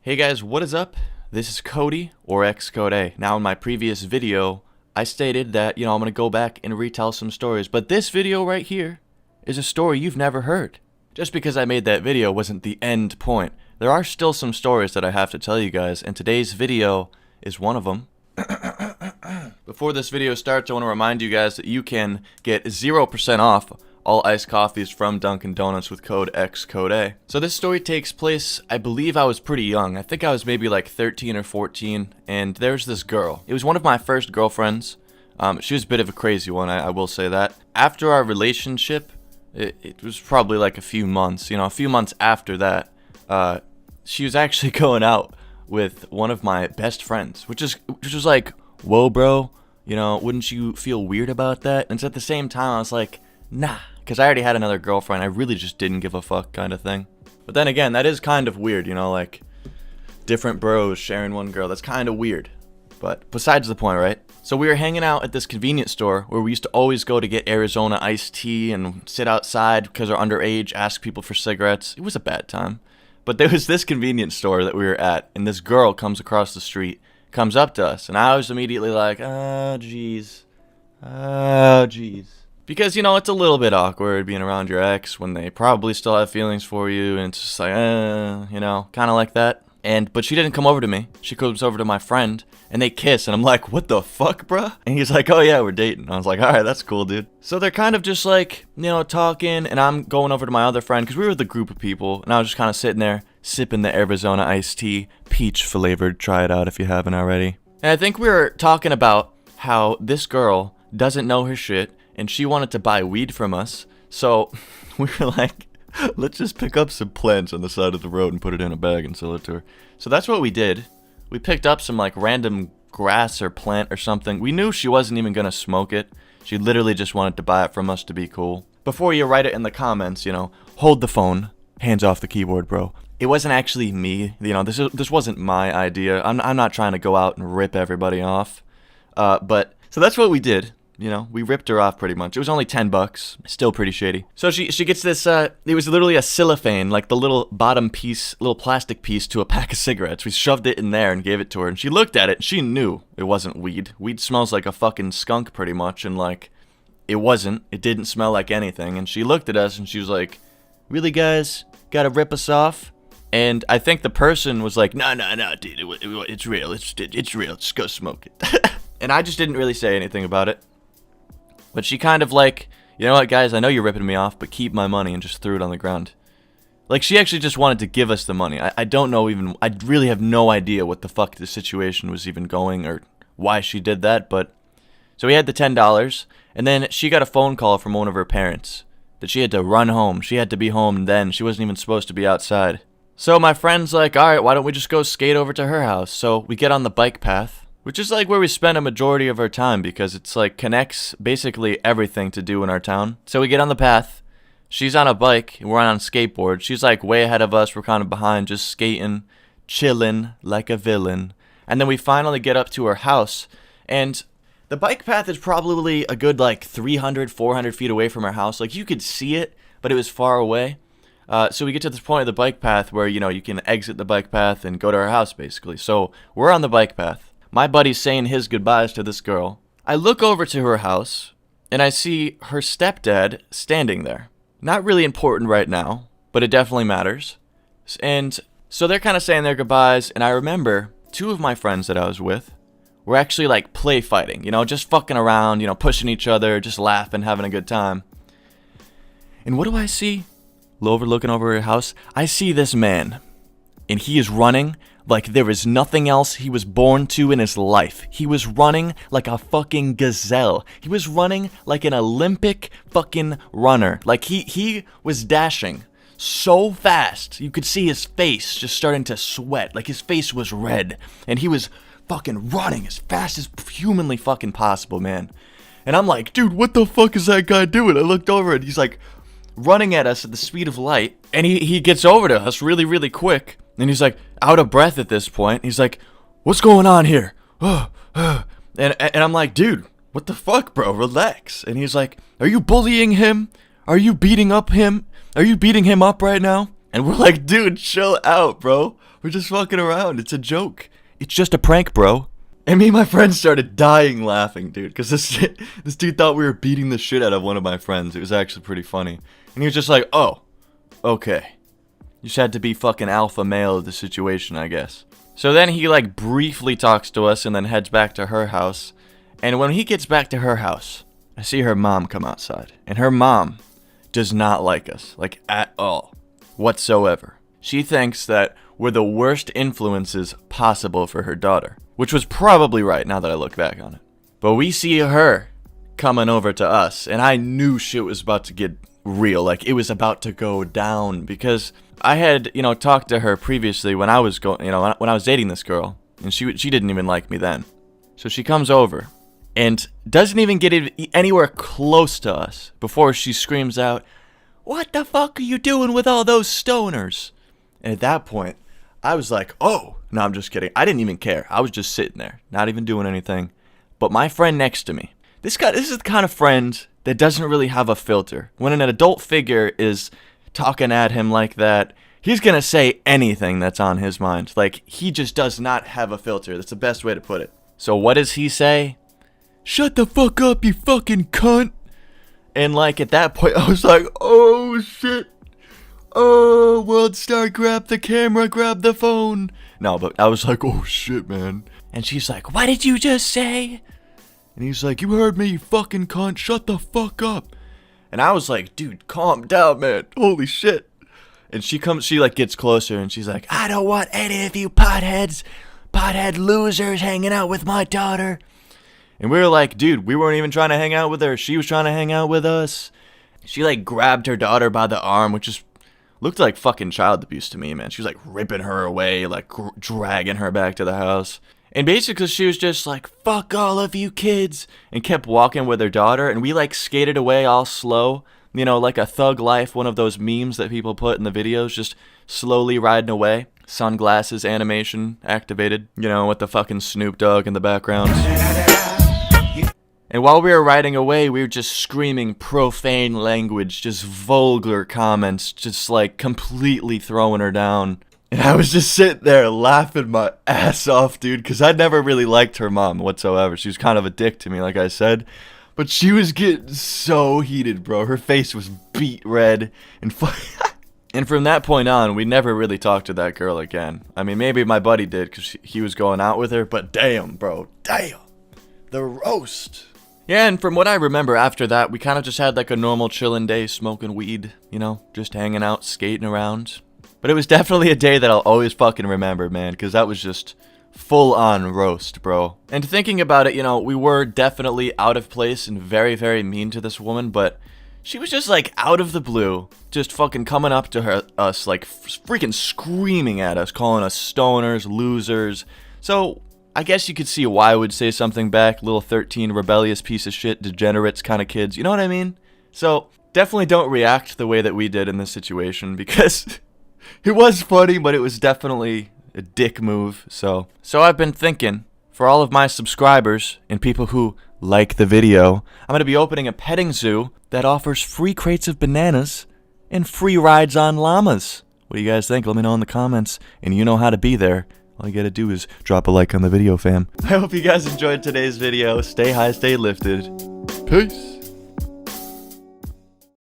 Hey guys, what is up? This is Cody, or xCodeh. Now in my previous video, I stated that, I'm going to go back and retell some stories. But this video right here is a story you've never heard. Just because I made that video wasn't the end point. There are still some stories that I have to tell you guys, and today's video is one of them. Before this video starts, I want to remind you guys that you can get 0% off all iced coffees from Dunkin' Donuts with code xCodeh. So this story takes place, I believe I was pretty young. I think I was maybe like 13 or 14, and there's this girl. It was one of my first girlfriends. She was a bit of a crazy one, I will say that. After our relationship, it was probably like a few months, a few months after that, she was actually going out with one of my best friends, which was like, whoa bro, wouldn't you feel weird about that? And at the same time I was like, nah, because I already had another girlfriend. I really just didn't give a fuck kind of thing. But then again, that is kind of weird, like different bros sharing one girl. That's kind of weird. But besides the point, right? So we were hanging out at this convenience store where we used to always go to get Arizona iced tea and sit outside because we're underage, ask people for cigarettes. It was a bad time. But there was this convenience store that we were at, and this girl comes across the street, comes up to us, and I was immediately like, oh jeez. Because, it's a little bit awkward being around your ex when they probably still have feelings for you, and it's just like, kind of like that. But she didn't come over to me. She comes over to my friend, and they kiss, and I'm like, what the fuck, bruh? And he's like, oh yeah, we're dating. I was like, alright, that's cool, dude. So they're kind of just like, talking, and I'm going over to my other friend, because we were the group of people, and I was just kind of sitting there, sipping the Arizona iced tea, peach flavored. Try it out if you haven't already. And I think we were talking about how this girl doesn't know her shit, and she wanted to buy weed from us, so we were like, let's just pick up some plants on the side of the road and put it in a bag and sell it to her. So that's what we did. We picked up some like random grass or plant or something. We knew she wasn't even gonna smoke it. She literally just wanted to buy it from us to be cool. Before you write it in the comments, hold the phone, hands off the keyboard, bro. It wasn't actually me. This wasn't my idea. I'm not trying to go out and rip everybody off. But so that's what we did. We ripped her off pretty much. It was only $10. Still pretty shady. So she gets this, it was literally a cellophane, like the little bottom piece, little plastic piece to a pack of cigarettes. We shoved it in there and gave it to her, and she looked at it, and she knew it wasn't weed. Weed smells like a fucking skunk pretty much, and like, it wasn't. It didn't smell like anything, and she looked at us, and she was like, really guys, gotta rip us off? And I think the person was like, no, dude, it's real, it's real, just go smoke it. And I just didn't really say anything about it. But she kind of like, you know what guys, I know you're ripping me off, but keep my money, and just threw it on the ground. Like, she actually just wanted to give us the money. I don't know even, I really have no idea what the fuck the situation was even going, or why she did that, but... So we had the $10, and then she got a phone call from one of her parents, that she had to run home. She had to be home then, she wasn't even supposed to be outside. So my friend's like, alright, why don't we just go skate over to her house? So we get on the bike path, which is like where we spend a majority of our time, because it's like connects basically everything to do in our town. So we get on the path, she's on a bike, we're on a skateboard, she's like way ahead of us, we're kind of behind, just skating, chilling like a villain. And then we finally get up to her house, and the bike path is probably a good like 300, 400 feet away from her house. Like, you could see it, but it was far away. So we get to this point of the bike path where, you can exit the bike path and go to her house basically. So we're on the bike path. My buddy's saying his goodbyes to this girl. I look over to her house, and I see her stepdad standing there. Not really important right now, but it definitely matters. And so they're kind of saying their goodbyes, and I remember two of my friends that I was with were actually like play fighting, just fucking around, pushing each other, just laughing, having a good time. And what do I see? Looking over her house, I see this man, and he is running like there is nothing else he was born to in his life. He was running like a fucking gazelle. He was running like an Olympic fucking runner. Like he was dashing so fast. You could see his face just starting to sweat. Like his face was red. And he was fucking running as fast as humanly fucking possible, man. And I'm like, dude, what the fuck is that guy doing? I looked over and he's like running at us at the speed of light. And he gets over to us really, really quick. And he's like out of breath at this point. He's like, what's going on here? And I'm like, dude, what the fuck, bro? Relax. And he's like, are you bullying him? Are you beating him up right now? And we're like, dude, chill out, bro. We're just fucking around. It's a joke. It's just a prank, bro. And me and my friend started dying laughing, dude, because this dude thought we were beating the shit out of one of my friends. It was actually pretty funny. And he was just like, oh, okay. You just had to be fucking alpha male of the situation, I guess. So then he like briefly talks to us and then heads back to her house. And when he gets back to her house, I see her mom come outside. And her mom does not like us, like at all, whatsoever. She thinks that we're the worst influences possible for her daughter, which was probably right now that I look back on it. But we see her coming over to us, and I knew shit was about to get real, like it was about to go down, because I had, talked to her previously when I was when I was dating this girl, and she didn't even like me then. So she comes over and doesn't even get anywhere close to us before she screams out, "What the fuck are you doing with all those stoners?" And at that point, I was like, oh, no, I'm just kidding. I didn't even care. I was just sitting there, not even doing anything. But my friend next to me, this is the kind of friend that doesn't really have a filter. When an adult figure is talking at him like that, he's going to say anything that's on his mind. Like, he just does not have a filter. That's the best way to put it. So what does he say? "Shut the fuck up, you fucking cunt." And like at that point, I was like, oh shit. Oh, World Star, grab the camera, grab the phone. No, but I was like, oh shit, man. And she's like, "What did you just say?" And he's like, "You heard me, you fucking cunt. Shut the fuck up." And I was like, dude, calm down, man. Holy shit. And she like gets closer and she's like, "I don't want any of you pothead losers hanging out with my daughter." And we were like, dude, we weren't even trying to hang out with her. She was trying to hang out with us. She like grabbed her daughter by the arm, which just looked like fucking child abuse to me, man. She was like ripping her away, like dragging her back to the house. And basically she was just like, "Fuck all of you kids," and kept walking with her daughter. And we like skated away all slow, like a Thug Life, one of those memes that people put in the videos, just slowly riding away. Sunglasses animation activated, with the fucking Snoop Dogg in the background. And while we were riding away, we were just screaming profane language, just vulgar comments, just like completely throwing her down. And I was just sitting there laughing my ass off, dude, because I never really liked her mom whatsoever. She was kind of a dick to me, like I said. But she was getting so heated, bro. Her face was beet red. And from that point on, we never really talked to that girl again. I mean, maybe my buddy did because he was going out with her. But damn, bro. Damn. The roast. Yeah, and from what I remember after that, we kind of just had like a normal chillin' day, smoking weed, just hanging out, skating around. But it was definitely a day that I'll always fucking remember, man, because that was just full-on roast, bro. And thinking about it, we were definitely out of place and very, very mean to this woman, but she was just like out of the blue, just fucking coming up to us, like freaking screaming at us, calling us stoners, losers. So I guess you could see why I would say something back, little 13 rebellious piece of shit, degenerates kind of kids, you know what I mean? So definitely don't react the way that we did in this situation, because it was funny, but it was definitely a dick move. So I've been thinking, for all of my subscribers and people who like the video, I'm going to be opening a petting zoo that offers free crates of bananas and free rides on llamas. What do you guys think? Let me know in the comments, and you know how to be there. All you gotta do is drop a like on the video, fam. I hope you guys enjoyed today's video. Stay high, stay lifted. Peace.